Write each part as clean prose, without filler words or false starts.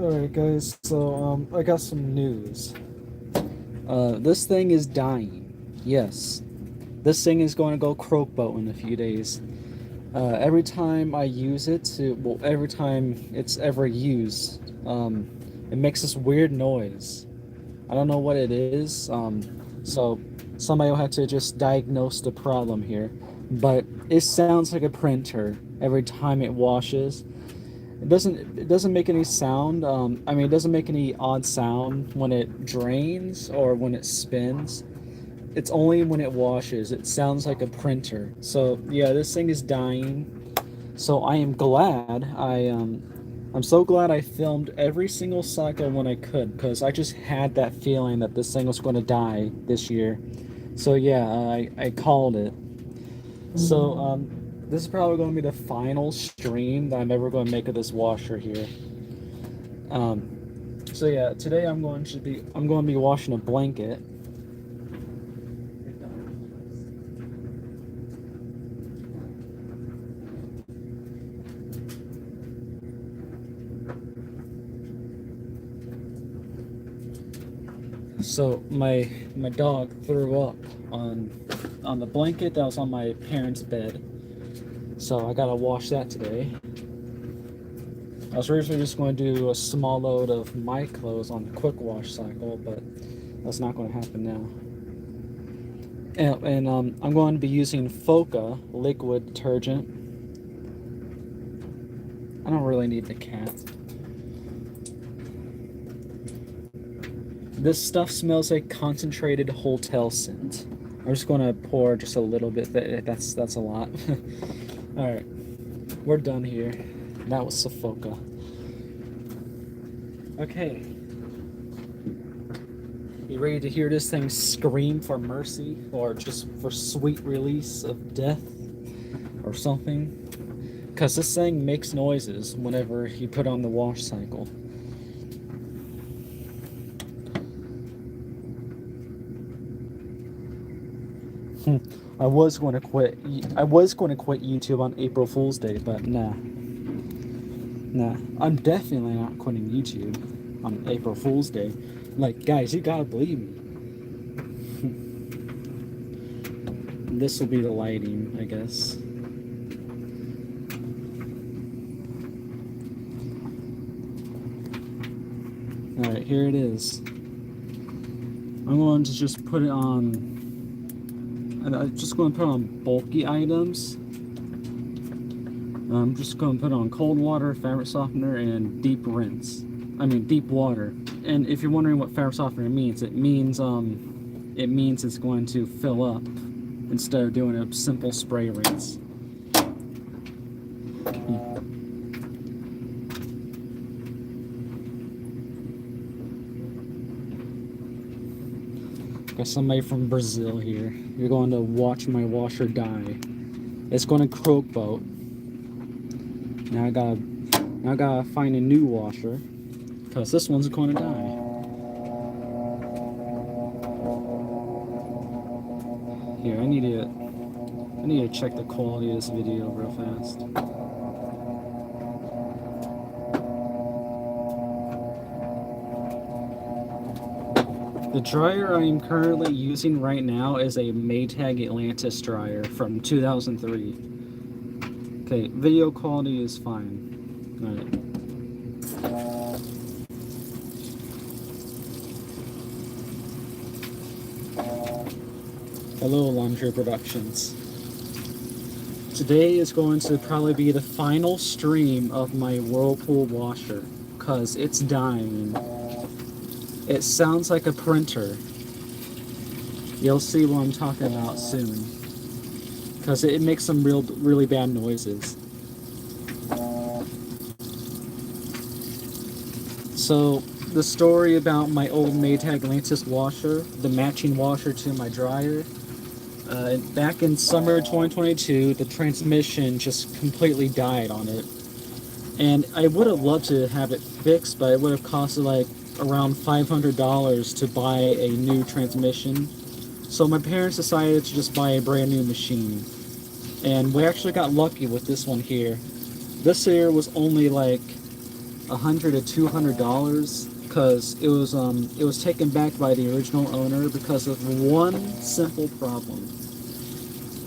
Alright guys, so I got some news. This thing is dying. Yes. This thing is going to go croak boat in a few days. Every time I use it well, every time it's ever used, it makes this weird noise. I don't know what it is, so somebody will have to just diagnose the problem here. But it sounds like a printer every time it washes. It doesn't make any sound. I mean, it doesn't make any odd sound when it drains or when it spins. It's only when it washes. It sounds like a printer. So yeah, this thing is dying. So I am glad I'm so glad I filmed every single cycle when I could, because I just had that feeling that this thing was going to die this year. So yeah, I called it. So this is probably going to be the final stream that I'm ever going to make of this washer here. So yeah, today I'm going to be washing a blanket. So my dog threw up on the blanket that was on my parents' bed. So I gotta wash that today. I was originally just going to do a small load of my clothes on the quick wash cycle, but that's not going to happen now. And I'm going to be using Foca liquid detergent. I don't really need the cat. This stuff smells like concentrated hotel scent. I'm just going to pour just a little bit. That's a lot. All right, we're done here. That was Foca. Okay. You ready to hear this thing scream for mercy, or just for sweet release of death or something? Because this thing makes noises whenever you put on the wash cycle. I was going to quit YouTube on April Fool's Day, but nah. I'm definitely not quitting YouTube on April Fool's Day. Like, guys, you gotta believe me. This will be the lighting, I guess. Alright, here it is. I'm going to just put it on... I'm just going to put it on bulky items. I'm just going to put on cold water, fabric softener, and deep rinse. I mean, deep water. And if you're wondering what fabric softener means, it means it's going to fill up instead of doing a simple spray rinse. Got somebody from Brazil here. You're going to watch my washer die. It's going to croak boat. Now I gotta find a new washer, because this one's going to die. Here, I need to check the quality of this video real fast. The dryer I am currently using right now is a Maytag Atlantis dryer from 2003. Okay, video quality is fine. Alright. Hello, Laundry Productions. Today is going to probably be the final stream of my Whirlpool washer, because it's dying. It sounds like a printer. You'll see what I'm talking about soon, because it makes some really bad noises. So the story about my old Maytag Atlantis washer, the matching washer to my dryer, back in summer 2022, the transmission just completely died on it. And I would have loved to have it fixed, but it would have costed like around $500 to buy a new transmission. So my parents decided to just buy a brand new machine. And we actually got lucky with this one here. This here was only like $100 to $200 because it was taken back by the original owner because of one simple problem.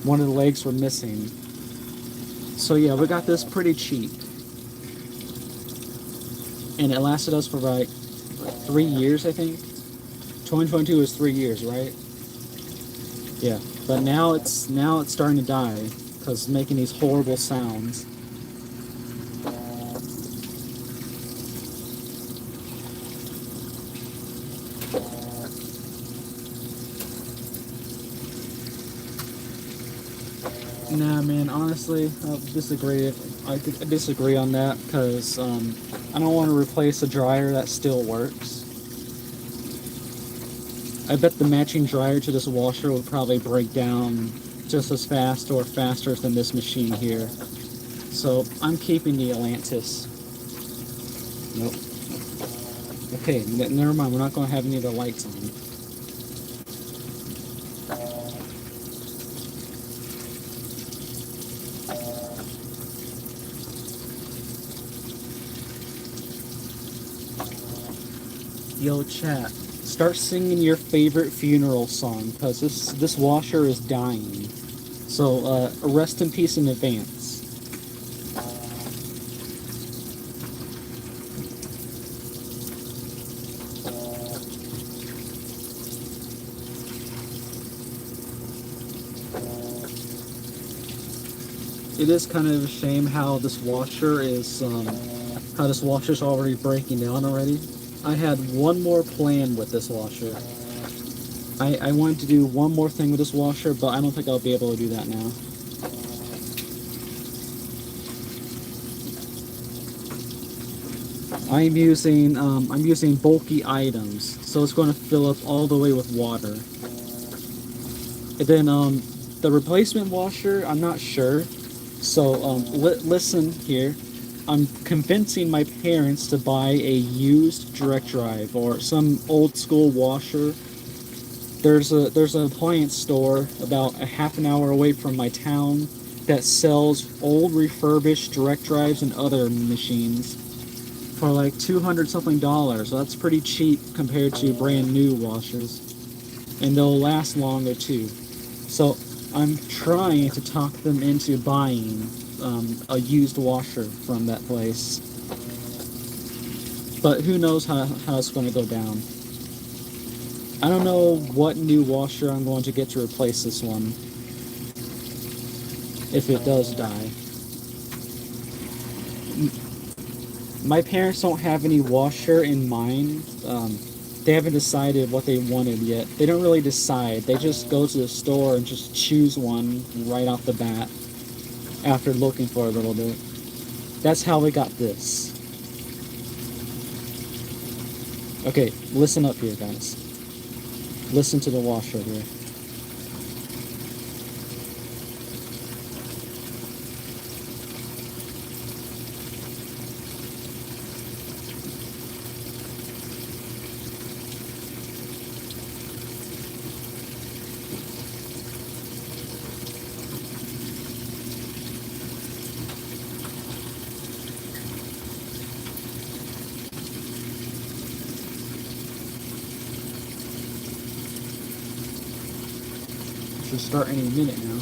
One of the legs were missing. So yeah, we got this pretty cheap, and it lasted us for like 3 years, I think. 2022 was 3 years, right? Yeah, but now it's starting to die because it's making these horrible sounds. Nah, man, honestly, I disagree. I disagree on that because I don't want to replace a dryer that still works. I bet the matching dryer to this washer would probably break down just as fast or faster than this machine here. So I'm keeping the Atlantis. Nope. Okay, never mind. We're not going to have any of the lights on. Yo, chat, start singing your favorite funeral song, because this washer is dying. So, rest in peace in advance. It is kind of a shame how this washer is, already breaking down already. I had one more plan with this washer. I wanted to do one more thing with this washer, but I don't think I'll be able to do that now. I'm using bulky items, so it's going to fill up all the way with water. And then the replacement washer, I'm not sure. So listen here. I'm convincing my parents to buy a used direct drive or some old school washer. There's an appliance store about a half an hour away from my town that sells old refurbished direct drives and other machines for like $200 something. So that's pretty cheap compared to brand new washers, and they'll last longer too. So I'm trying to talk them into buying a used washer from that place. But who knows how it's going to go down. I don't know what new washer I'm going to get to replace this one, if it does die. My parents don't have any washer in mind. They haven't decided what they wanted yet. They don't really decide. They just go to the store and just choose one right off the bat after looking for a little bit. That's how we got this. Okay, listen up here, guys. Listen to the washer here. Should start any minute now.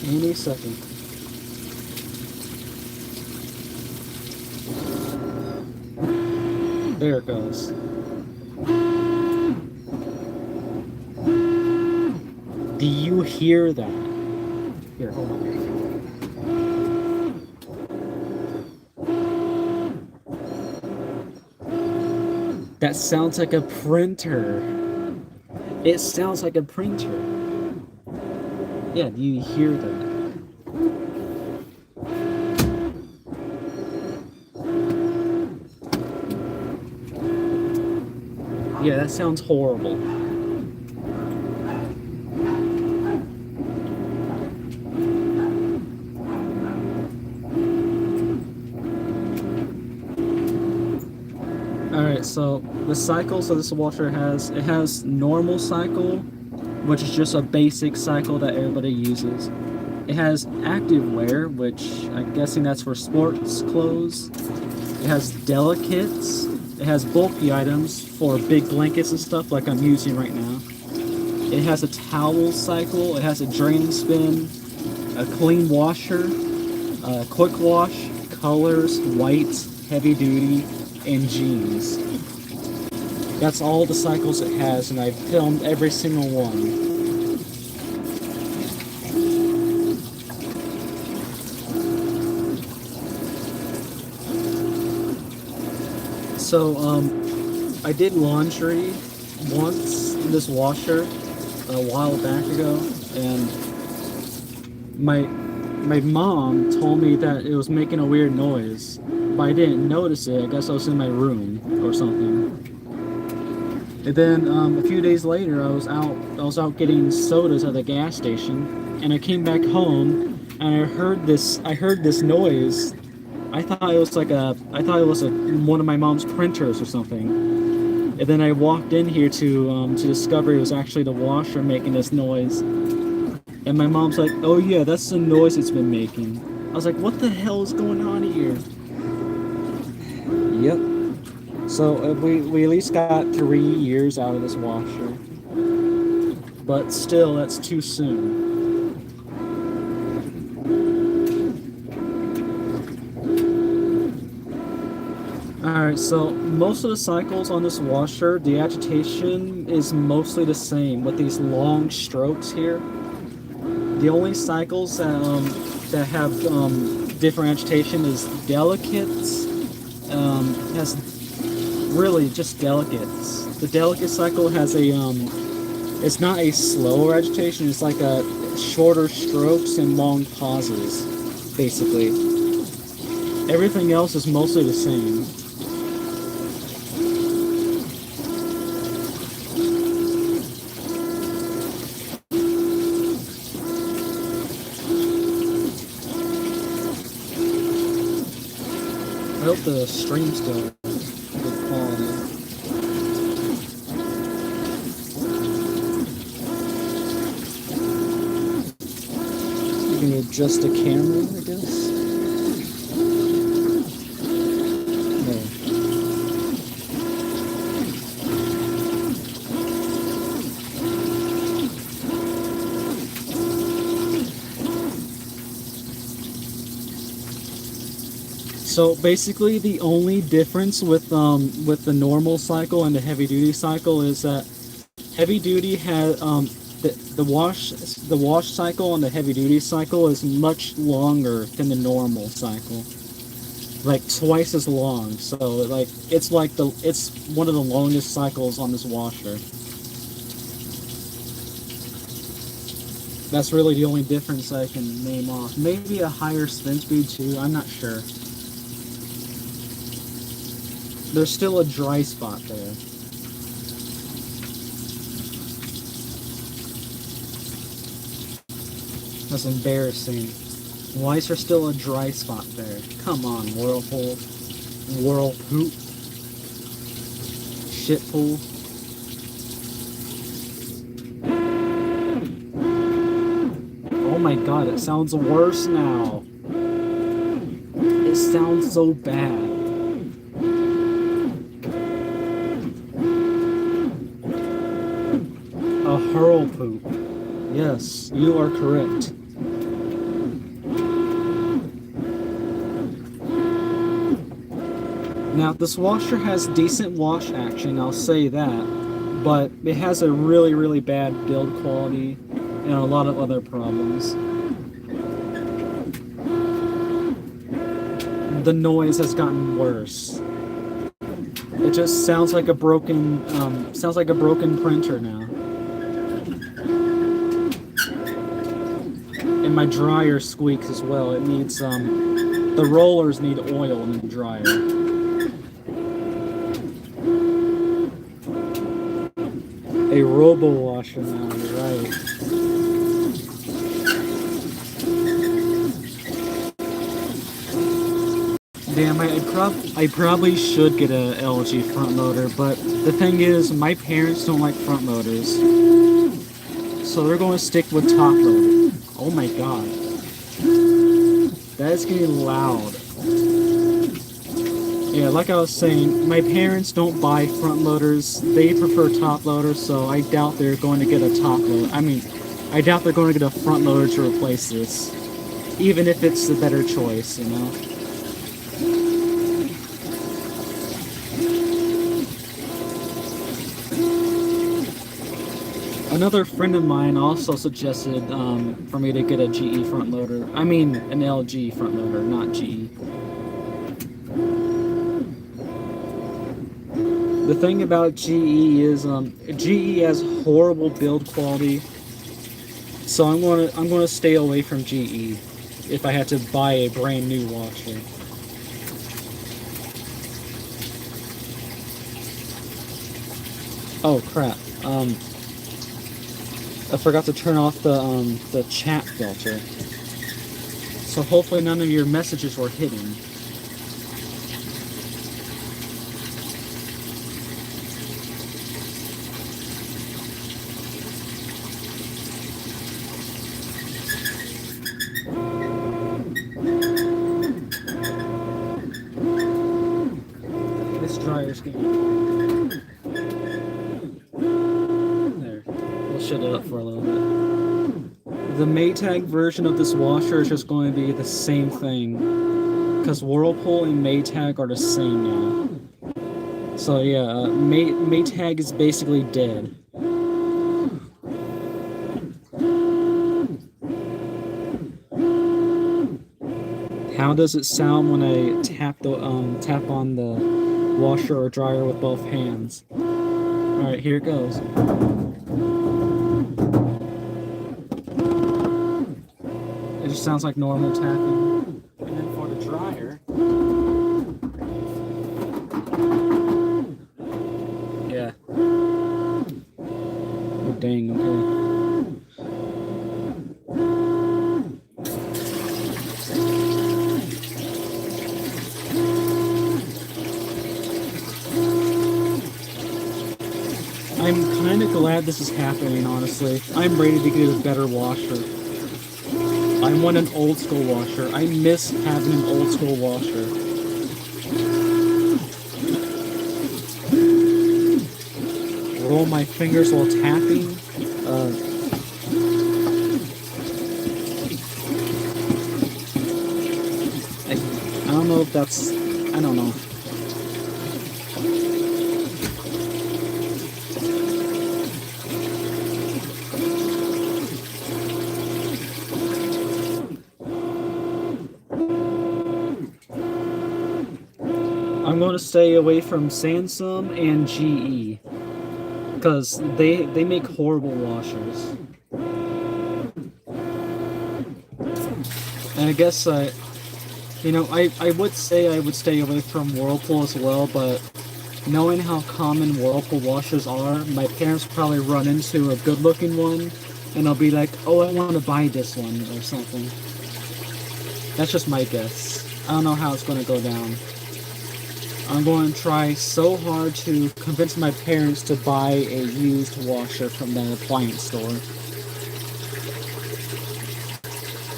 Any second. There it goes. Do you hear that? Here, hold on. That sounds like a printer. It sounds like a printer. Yeah, do you hear that? Yeah, that sounds horrible. Alright, so the cycles that this washer has, it has normal cycle, which is just a basic cycle that everybody uses. It has active wear, which I'm guessing that's for sports clothes. It has delicates. It has bulky items for big blankets and stuff like I'm using right now. It has a towel cycle. It has a drain spin, a clean washer, a quick wash, colors, white, heavy duty, and jeans. That's all the cycles it has, and I've filmed every single one. So, I did laundry once in this washer a while back ago, and my mom told me that it was making a weird noise, but I didn't notice it. I guess I was in my room or something. And then a few days later, I was out getting sodas at the gas station, and I came back home, and I heard this noise. I thought it was one of my mom's printers or something. And then I walked in here to discover it was actually the washer making this noise. And my mom's like, "Oh yeah, that's the noise it's been making." I was like, "What the hell is going on here?" Yep. So we at least got 3 years out of this washer. But still, that's too soon. Alright, so most of the cycles on this washer, the agitation is mostly the same with these long strokes here. The only cycles that have different agitation is delicates. Has really just delicates. The delicate cycle has a it's not a slower agitation. It's like a shorter strokes and long pauses, basically. Everything else is mostly the same. I hope the stream's still good quality. You can adjust the camera, I guess. No. So basically, the only difference with the normal cycle and the heavy duty cycle is that heavy duty has the wash cycle on the heavy duty cycle is much longer than the normal cycle, like twice as long. So like it's one of the longest cycles on this washer. That's really the only difference I can name off. Maybe a higher spin speed too. I'm not sure. There's still a dry spot there. That's embarrassing. Why is there still a dry spot there? Come on, Whirlpool. Whirlpoop. Shitpool. Oh my god, it sounds worse now. It sounds so bad. A whirlpoop. Yes, you are correct. Now, this washer has decent wash action, I'll say that, but it has a really, really bad build quality and a lot of other problems. The noise has gotten worse. It just sounds like a broken printer now. And my dryer squeaks as well. It needs the rollers need oil in the dryer. A robo washer now, you're right. Damn, I probably should get a LG front loader, but the thing is, my parents don't like front loaders, so they're going to stick with top loader. Oh my god, that is getting loud. Yeah, like I was saying, my parents don't buy front loaders. They prefer top loaders, so I doubt they're going to get a top loader. I mean, I doubt they're going to get a front loader to replace this, even if it's the better choice, you know? Another friend of mine also suggested for me to get a GE front loader. I mean, an LG front loader, not GE. The thing about GE is GE has horrible build quality, so I'm gonna stay away from GE if I had to buy a brand new washer. Oh crap! I forgot to turn off the chat filter, so hopefully none of your messages were hidden. There. We'll shut it up for a little bit. The Maytag version of this washer is just going to be the same thing, because Whirlpool and Maytag are the same now. So yeah, Maytag is basically dead. How does it sound when I tap on the washer or dryer with both hands? Alright, here it goes. It just sounds like normal tapping. And then for the dryer, yeah. Oh dang, okay. I'm kind of glad this is happening, honestly. I'm ready to get a better washer. I want an old school washer. I miss having an old school washer. Roll my fingers while tapping. I don't know if that's... I don't know. I'm going to stay away from Samsung and GE because they make horrible washers. And I guess you know, I would say I would stay away from Whirlpool as well, but knowing how common Whirlpool washers are, my parents probably run into a good-looking one, and I'll be like, oh, I want to buy this one or something. That's just my guess. I don't know how it's going to go down. I'm going to try so hard to convince my parents to buy a used washer from the appliance store.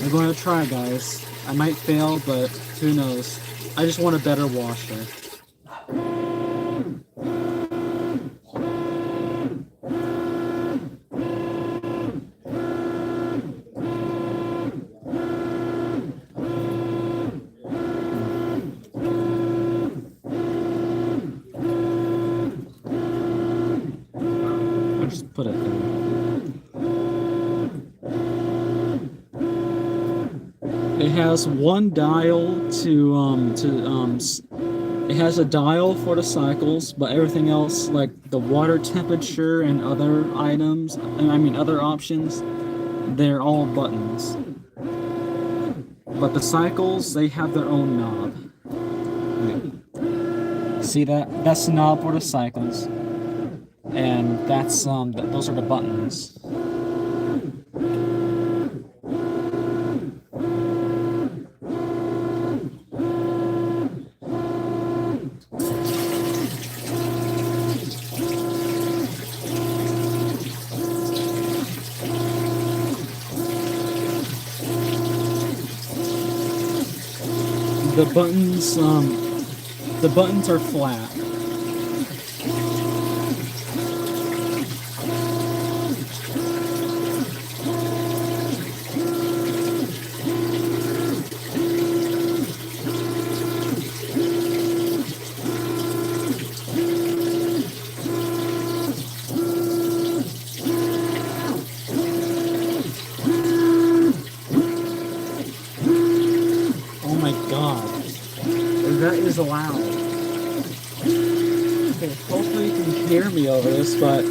I'm going to try, guys. I might fail, but who knows. I just want a better washer. Put it there. It has one dial it has a dial for the cycles, but everything else, like the water temperature and other items, other options, they're all buttons. But the cycles, they have their own knob. See that? That's the knob for the cycles. And that's those are the buttons. the buttons are flat. Oh my god. That is loud. Okay, hopefully you can hear me over this, but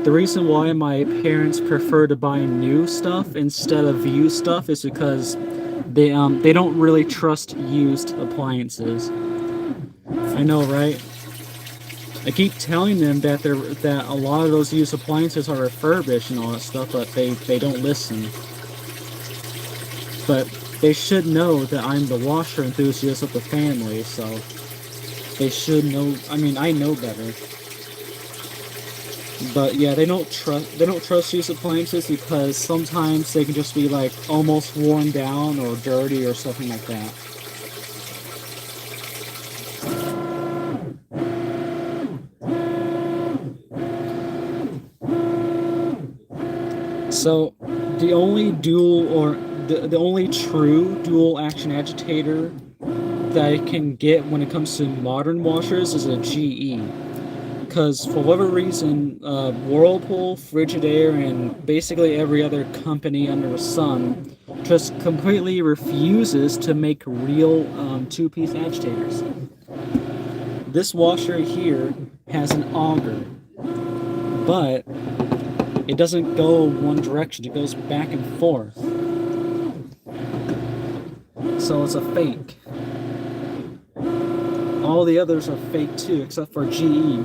the reason why my parents prefer to buy new stuff instead of used stuff is because they don't really trust used appliances. I know, right? I keep telling them that that a lot of those used appliances are refurbished and all that stuff, but they don't listen. But they should know that I'm the washer enthusiast of the family, so they should know. I mean, I know better. But yeah, they don't trust used appliances because sometimes they can just be like almost worn down or dirty or something like that. So the only the only true dual action agitator that I can get when it comes to modern washers is a GE. Because for whatever reason, Whirlpool, Frigidaire, and basically every other company under the sun just completely refuses to make real two-piece agitators. This washer here has an auger, but it doesn't go one direction, it goes back and forth. So it's a fake. All the others are fake too, except for GE.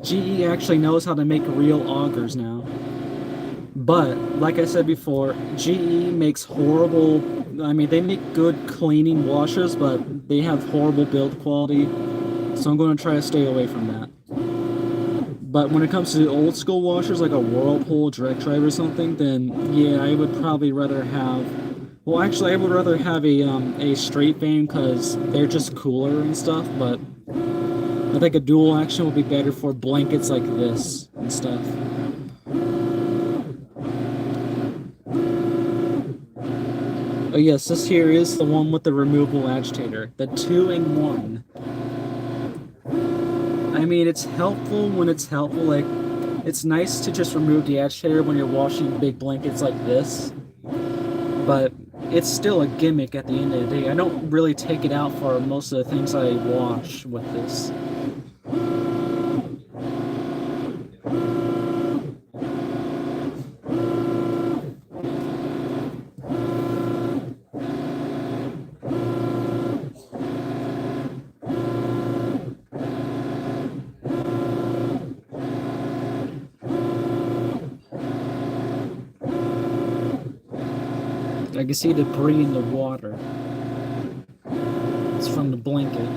GE actually knows how to make real augers now. But, like I said before, GE makes horrible... I mean, they make good cleaning washers, but they have horrible build quality. So I'm going to try to stay away from that. But when it comes to old school washers, like a Whirlpool direct drive or something, then yeah, I would probably rather have... Well, actually, I would rather have a straight fan because they're just cooler and stuff, but I think a dual action would be better for blankets like this and stuff. Oh yes, this here is the one with the removable agitator, the 2-in-1. I mean, it's helpful when it's helpful, like, it's nice to just remove the agitator when you're washing big blankets like this, but it's still a gimmick at the end of the day. I don't really take it out for most of the things I wash with this. I can see debris in the water. It's from the blanket.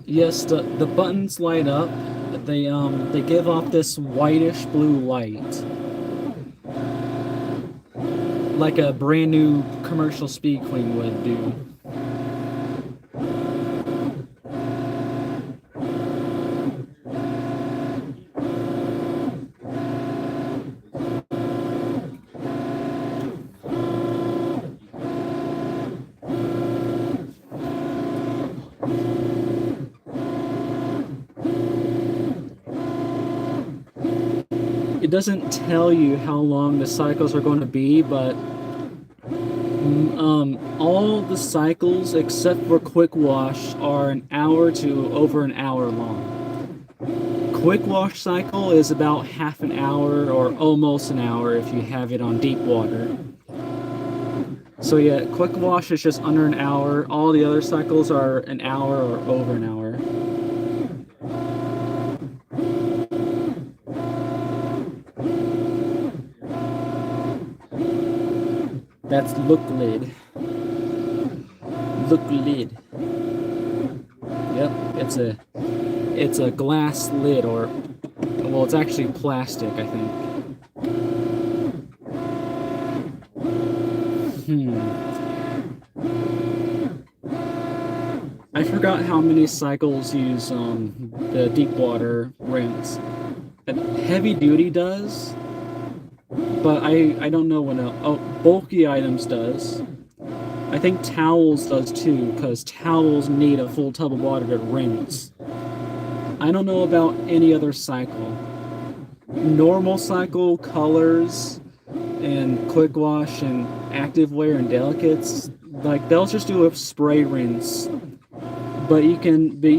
Yes, the buttons light up. They give off this whitish blue light, like a brand new commercial speed queen would do. It doesn't tell you how long the cycles are going to be, but all the cycles except for quick wash are an hour to over an hour long. Quick wash cycle is about half an hour or almost an hour if you have it on deep water. So yeah, quick wash is just under an hour. All the other cycles are an hour or over an hour. That's look lid. Look lid. Yep, it's a glass lid or Well, it's actually plastic, I think. I forgot how many cycles use the deep water rinse. Heavy duty does, but I don't know when bulky items does. I think towels does too, because towels need a full tub of water to rinse. I don't know about any other cycle. Normal cycle, colors, and quick wash and active wear and delicates, like they'll just do a spray rinse. But you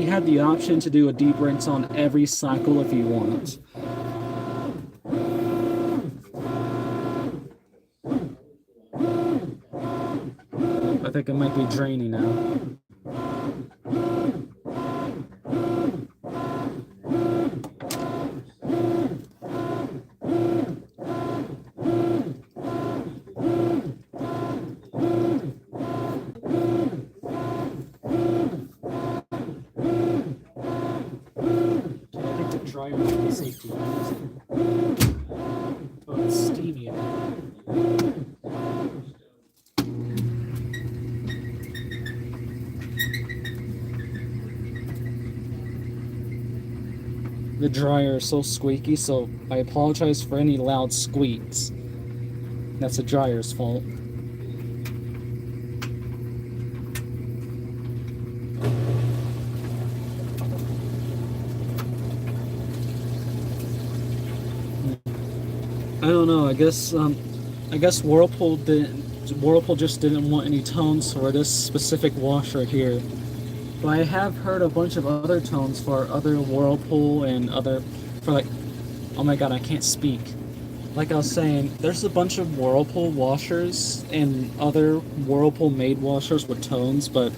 have the option to do a deep rinse on every cycle if you want. I think it might be draining now. Dryer might be safety. Oh, it's steamy. The dryer is so squeaky, so I apologize for any loud squeaks. That's the dryer's fault. I don't know. I guess Whirlpool just didn't want any tones for this specific washer here. But I have heard a bunch of other tones for other Whirlpool and oh my god, I can't speak. Like I was saying, there's a bunch of Whirlpool washers and other Whirlpool made washers with tones, but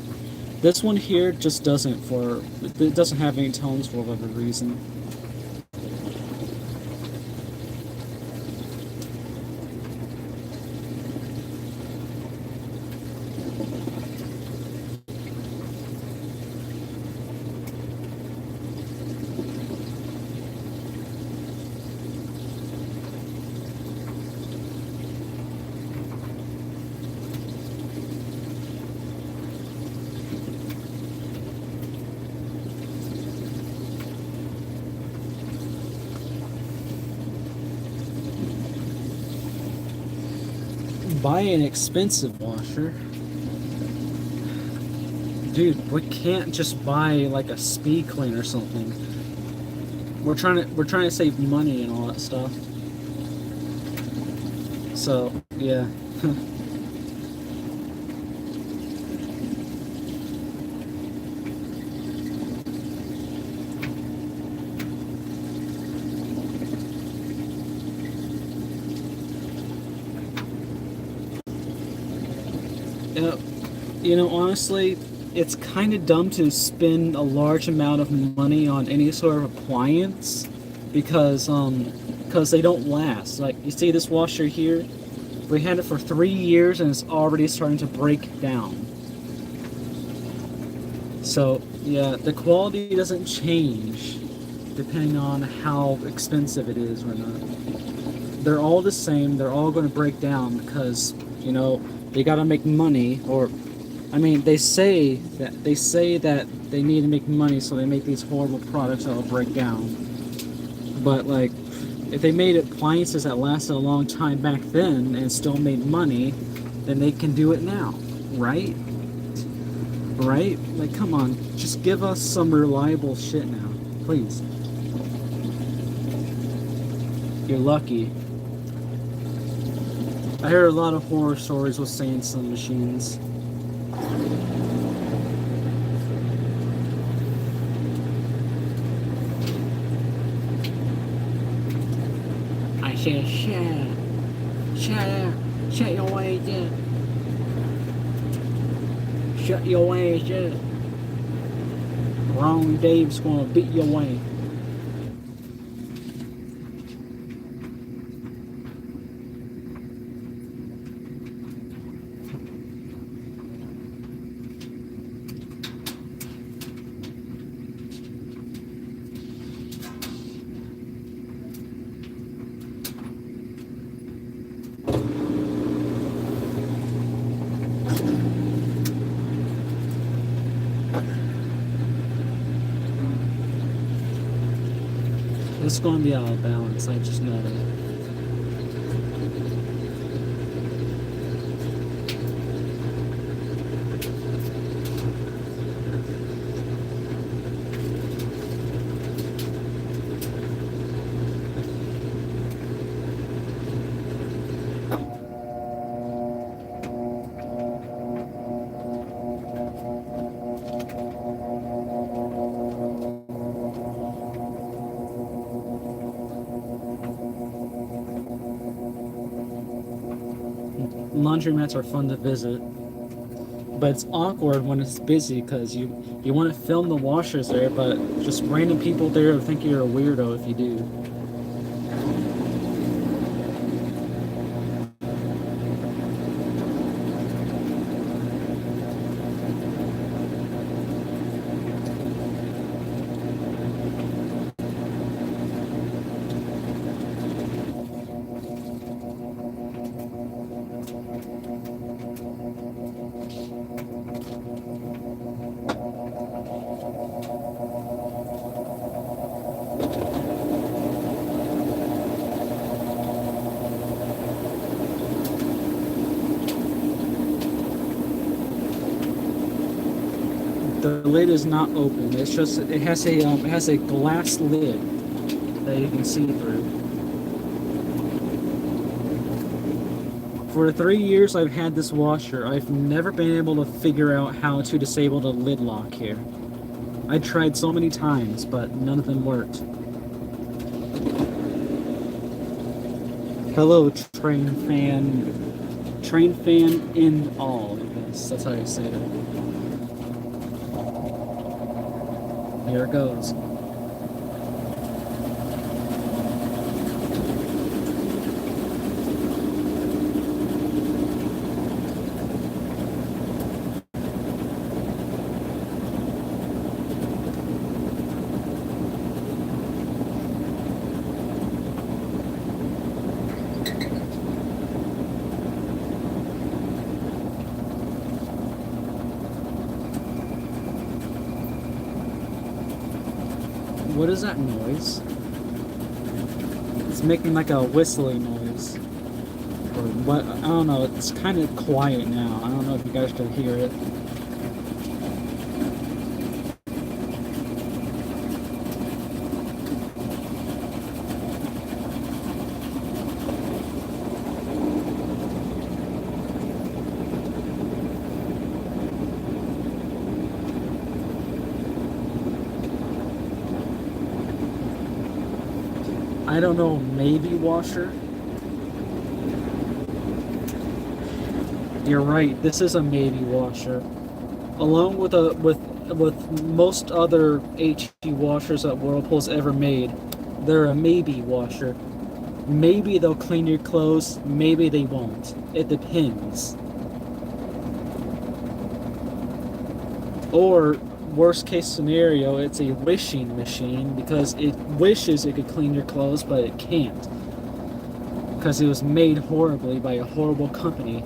this one here just it doesn't have any tones for whatever reason. Buy an expensive washer. Dude, we can't just buy like a speed clean or something. We're trying to save money and all that stuff. So, yeah. You know, honestly, it's kind of dumb to spend a large amount of money on any sort of appliance because they don't last. Like, you see this washer here? We had it for 3 years and it's already starting to break down. So, yeah, the quality doesn't change depending on how expensive it is or not. They're all the same. They're all going to break down because, you know, they got to make money, or I mean, they say that they need to make money, so they make these horrible products that will break down. But like, if they made appliances that lasted a long time back then and still made money, then they can do it now, right? Right? Like, come on, just give us some reliable shit now, please. You're lucky. I heard a lot of horror stories with Samsung machines. I said, shut your ass up. Shut your ass up. Wrong Dave's gonna beat your ass. It's going to be out of balance. I just know it. Laundromats are fun to visit, but it's awkward when it's busy because you want to film the washers there, but just random people there will think you're a weirdo if you do. The lid is not open. It's just it has a glass lid that you can see through. For the 3 years I've had this washer, I've never been able to figure out how to disable the lid lock here. I tried so many times, but none of them worked. Hello, train fan. Train fan in all, I guess. That's how you say it. Here it goes. What is that noise? It's making like a whistling noise. Or what? I don't know. It's kind of quiet now. I don't know if you guys can hear it. I don't know, maybe washer? You're right, this is a maybe washer. Along with with most other HE washers that Whirlpool's ever made, they're a maybe washer. Maybe they'll clean your clothes, maybe they won't. It depends. Or worst case scenario, it's a wishing machine because it wishes it could clean your clothes, but it can't. Because it was made horribly by a horrible company.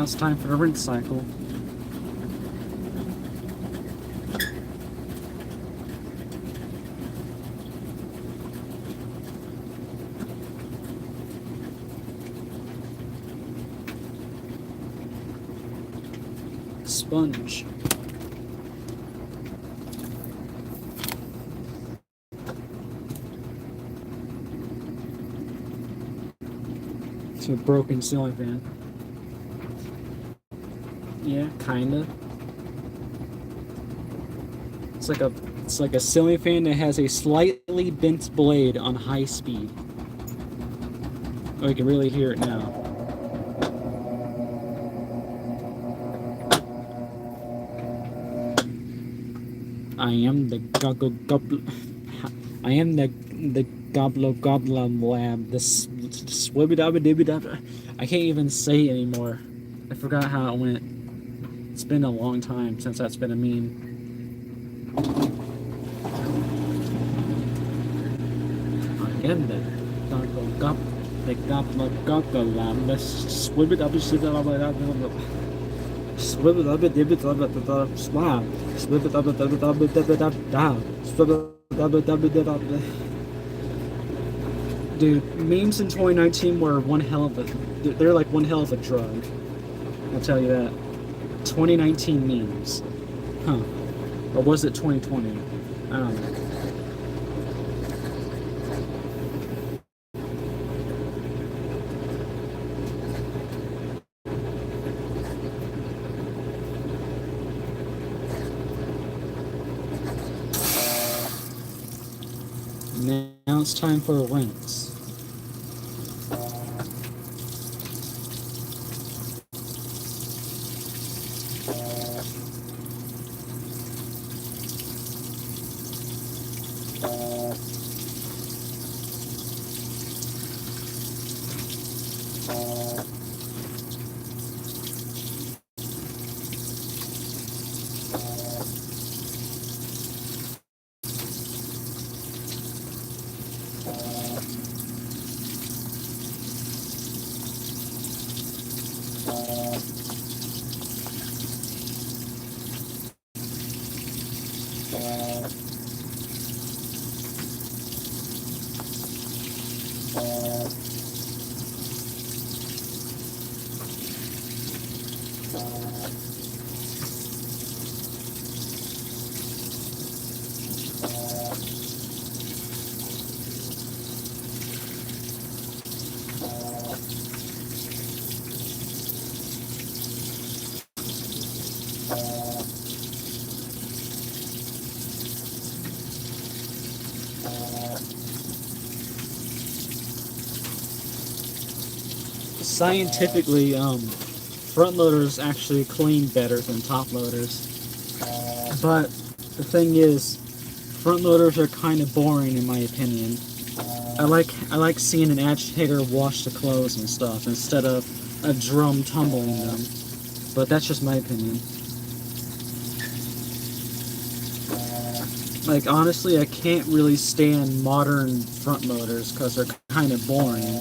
it's time for the rinse cycle. Sponge. It's a broken ceiling fan. Yeah, kinda. It's like a ceiling fan that has a slightly bent blade on high speed. Oh, you can really hear it now. I am the I am the Goblin Lab. This I can't even say it anymore. I forgot how it went. It's been a long time since that's been a meme. I am the Goblin Lab. Let's swim it up and shit up like that. Swim it up and dip it up at the swab. Swim it up and dip it up and dip it up down. Swim it up and dip it up. Dude, memes in 2019 were one hell of a... They're like one hell of a drug. I'll tell you that. 2019 memes. Huh. Or was it 2020? I don't know. Now it's time for a rinse. Scientifically, front loaders actually clean better than top loaders. But the thing is, front loaders are kind of boring in my opinion. I like seeing an agitator wash the clothes and stuff instead of a drum tumbling them. But that's just my opinion. Like honestly, I can't really stand modern front loaders because they're kind of boring.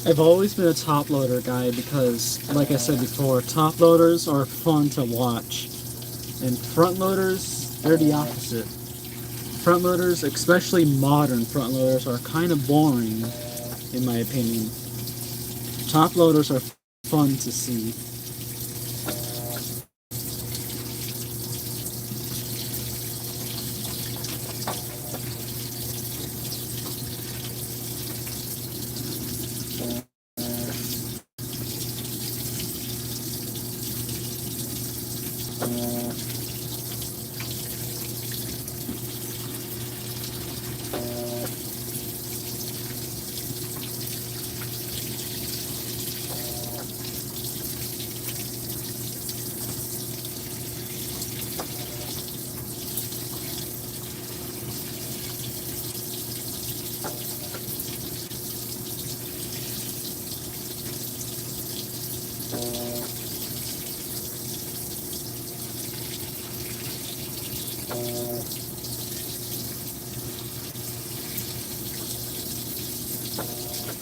I've always been a top loader guy because, like I said before, top loaders are fun to watch. And front loaders, they're the opposite. Front loaders, especially modern front loaders, are kind of boring, in my opinion. Top loaders are fun to see.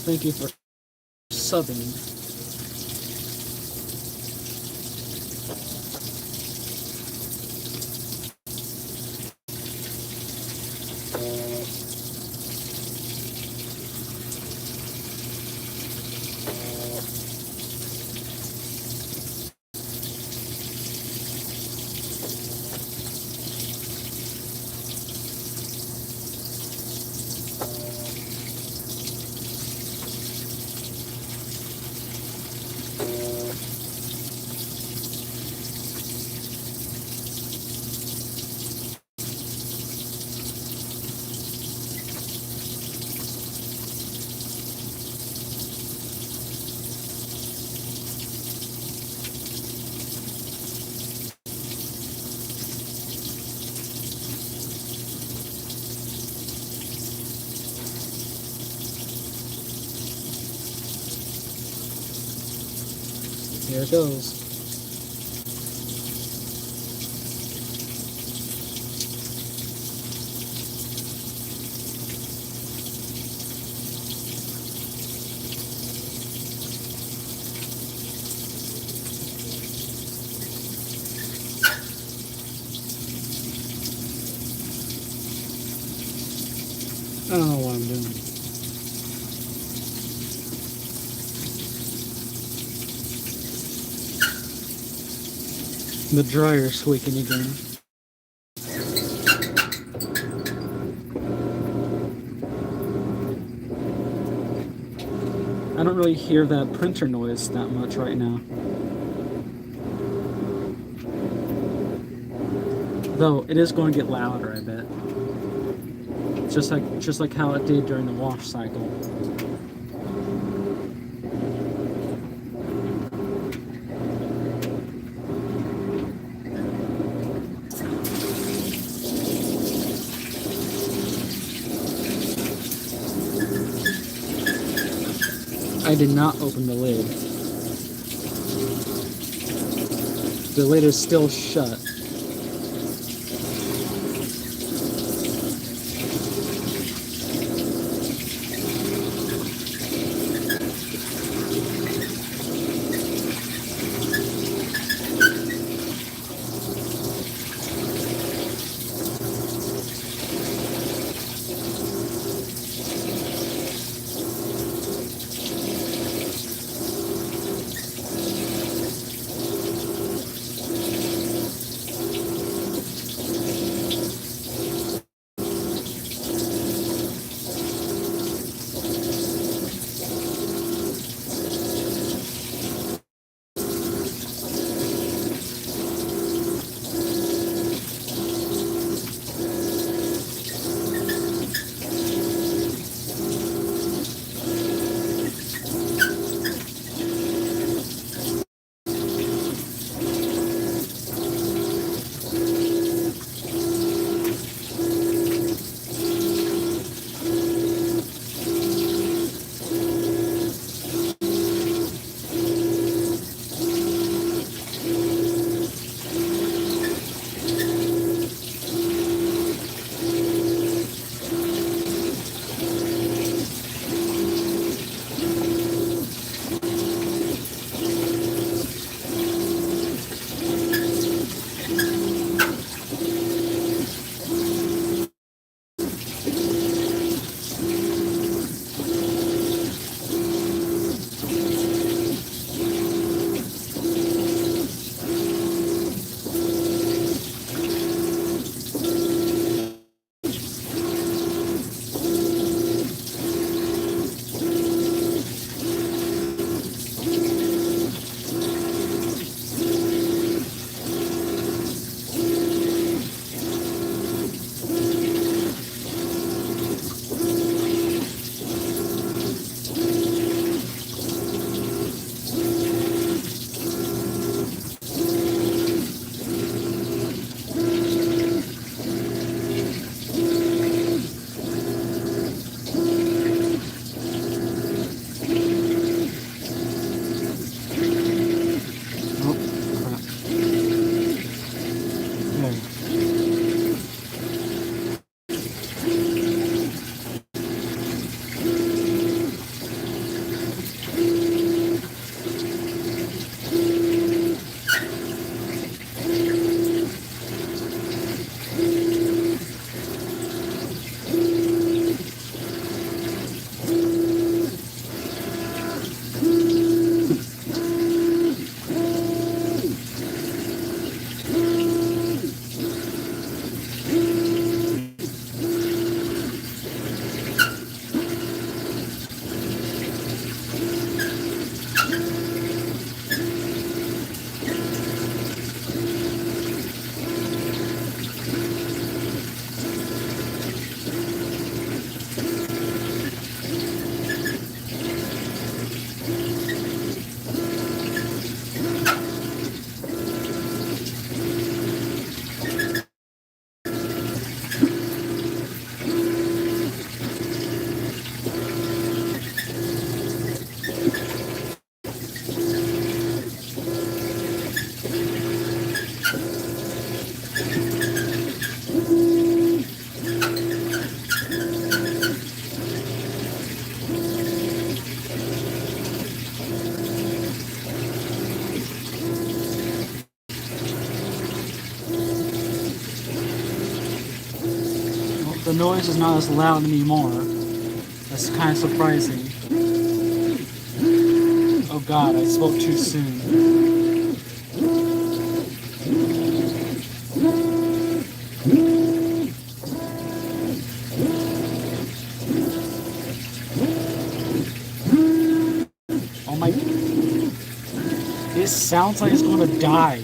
Thank you for subbing. Here it goes. I don't know what I'm doing. The dryer's squeaking again. I don't really hear that printer noise that much right now. Though it is going to get louder, I bet. Just like how it did during the wash cycle. I did not open the lid. The lid is still shut. the noise is not as loud anymore. That's kind of surprising. Oh god, I spoke too soon. Oh my... This sounds like it's gonna die.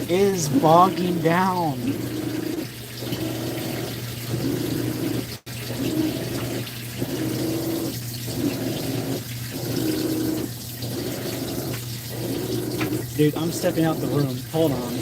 It is bogging down. Dude, I'm stepping out the room. Hold on.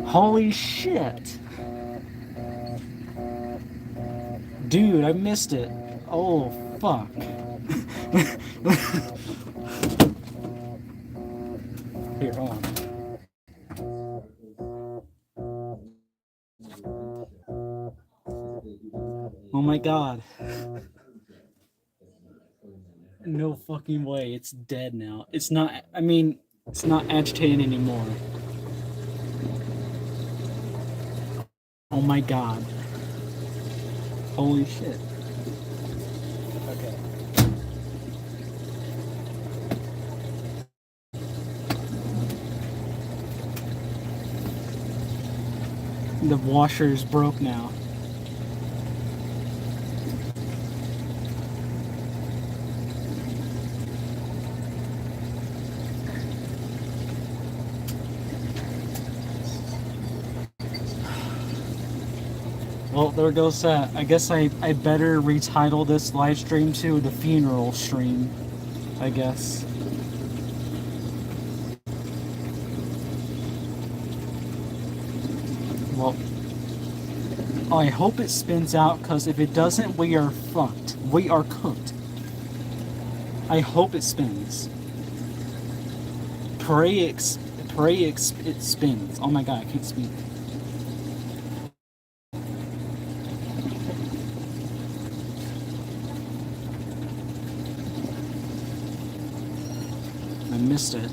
Holy shit! Dude, I missed it. Oh, fuck. Here, hold on. Oh my god. No fucking way, it's dead now. It's not, I mean, it's not agitating anymore. Oh my god. Holy shit. Okay. The washer's broke now. Well, there goes that. I guess I better retitle this live stream to the funeral stream, I guess. Well, I hope it spins out, because if it doesn't, we are fucked. We are cooked. I hope it spins. Pray it spins. Oh my god, I can't speak. I missed it.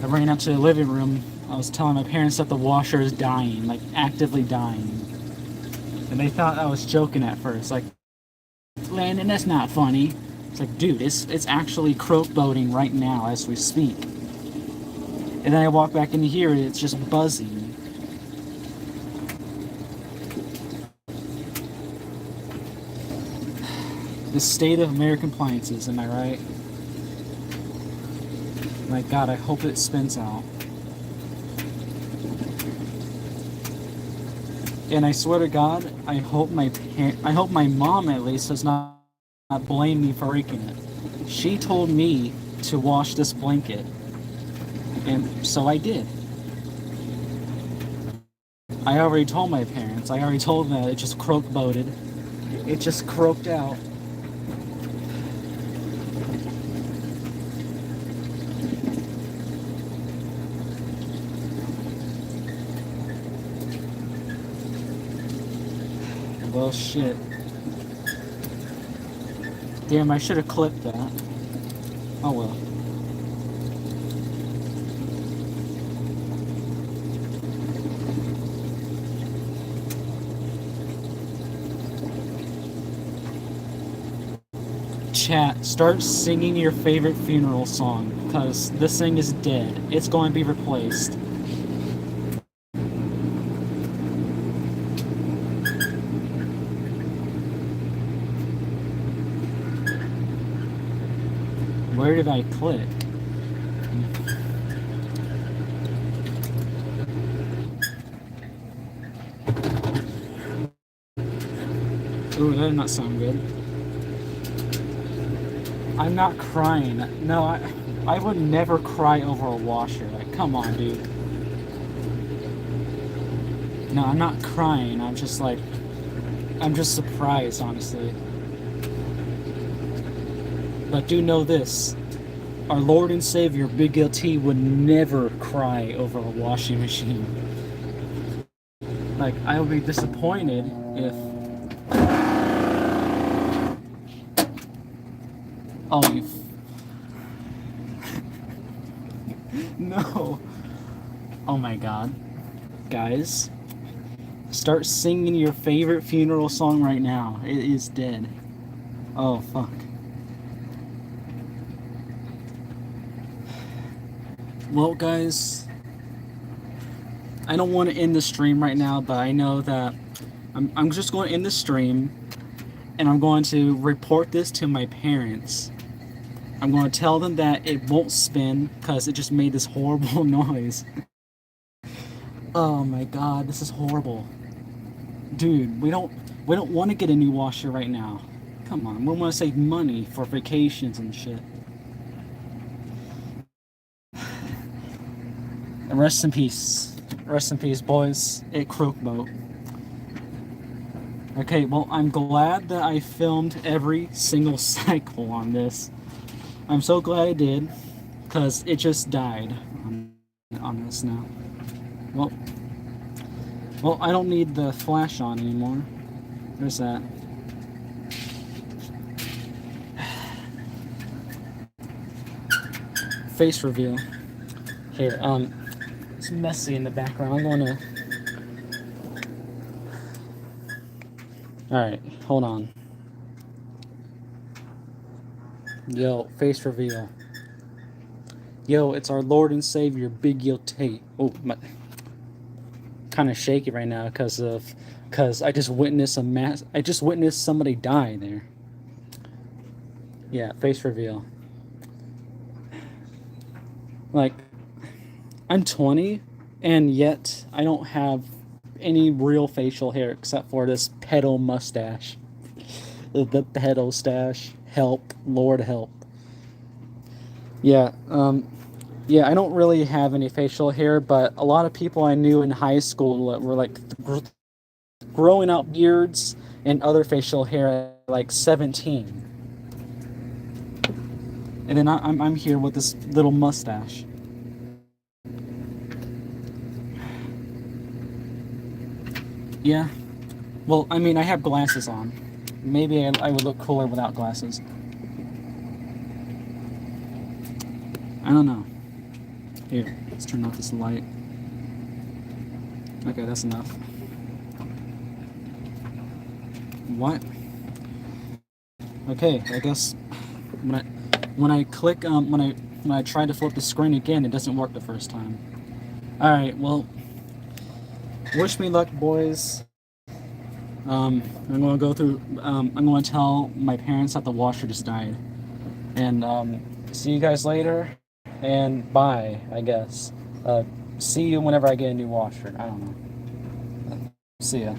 I ran out to the living room. I was telling my parents that the washer is dying, like actively dying. And they thought I was joking at first, like, Landon, that's not funny. It's like, dude, it's actually croak boating right now as we speak. And then I walk back in here and it's just buzzing. The state of American appliances, am I right? My god, I hope it spins out. And I swear to God, I hope my mom at least does not blame me for breaking it. She told me to wash this blanket, and so I did. I already told my parents. I already told them that it just croak boated. It just croaked out. Well, shit. Damn, I should have clipped that. Oh well. Chat, start singing your favorite funeral song, because this thing is dead. It's going to be replaced. Where did I click? Ooh, that did not sound good. I'm not crying. No, I would never cry over a washer. Like, come on, dude. No, I'm not crying. I'm just like, I'm just surprised, honestly. But do know this. Our Lord and Savior, Big LT, would never cry over a washing machine. Like, I would be disappointed if... Oh, you... No. Oh my god. Guys, start singing your favorite funeral song right now. It is dead. Oh, fuck. Well, guys, I don't want to end the stream right now, but I know that I'm just going to end the stream, and I'm going to report this to my parents. I'm going to tell them that it won't spin because it just made this horrible noise. Oh my god, this is horrible. Dude, we don't want to get a new washer right now. Come on, we want to save money for vacations and shit. And rest in peace. Rest in peace, boys. It croak boat. Okay, well, I'm glad that I filmed every single cycle on this. I'm so glad I did, because it just died on this now. Well, I don't need the flash on anymore. There's that. Face reveal. Here, it's messy in the background. I'm going to... Alright, hold on. Yo, face reveal. Yo, it's our Lord and Savior, Big Yo Tate. Oh, my... kind of shaky right now because I just witnessed somebody die there. Yeah, face reveal. Like, I'm 20, and yet I don't have any real facial hair except for this pedo mustache. The pedo stash. Help, Lord help. Yeah, yeah, I don't really have any facial hair, but a lot of people I knew in high school were like growing out beards and other facial hair at like 17. And then I'm here with this little mustache. Yeah. Well, I mean, I have glasses on. Maybe I would look cooler without glasses. I don't know. Here, let's turn off this light. Okay, that's enough. What? Okay, I guess when I click when I try to flip the screen again, it doesn't work the first time. All right, well, wish me luck, boys. I'm gonna go through. I'm gonna tell my parents that the washer just died, and see you guys later. And bye, I guess. See you whenever I get a new washer. I don't know. See ya.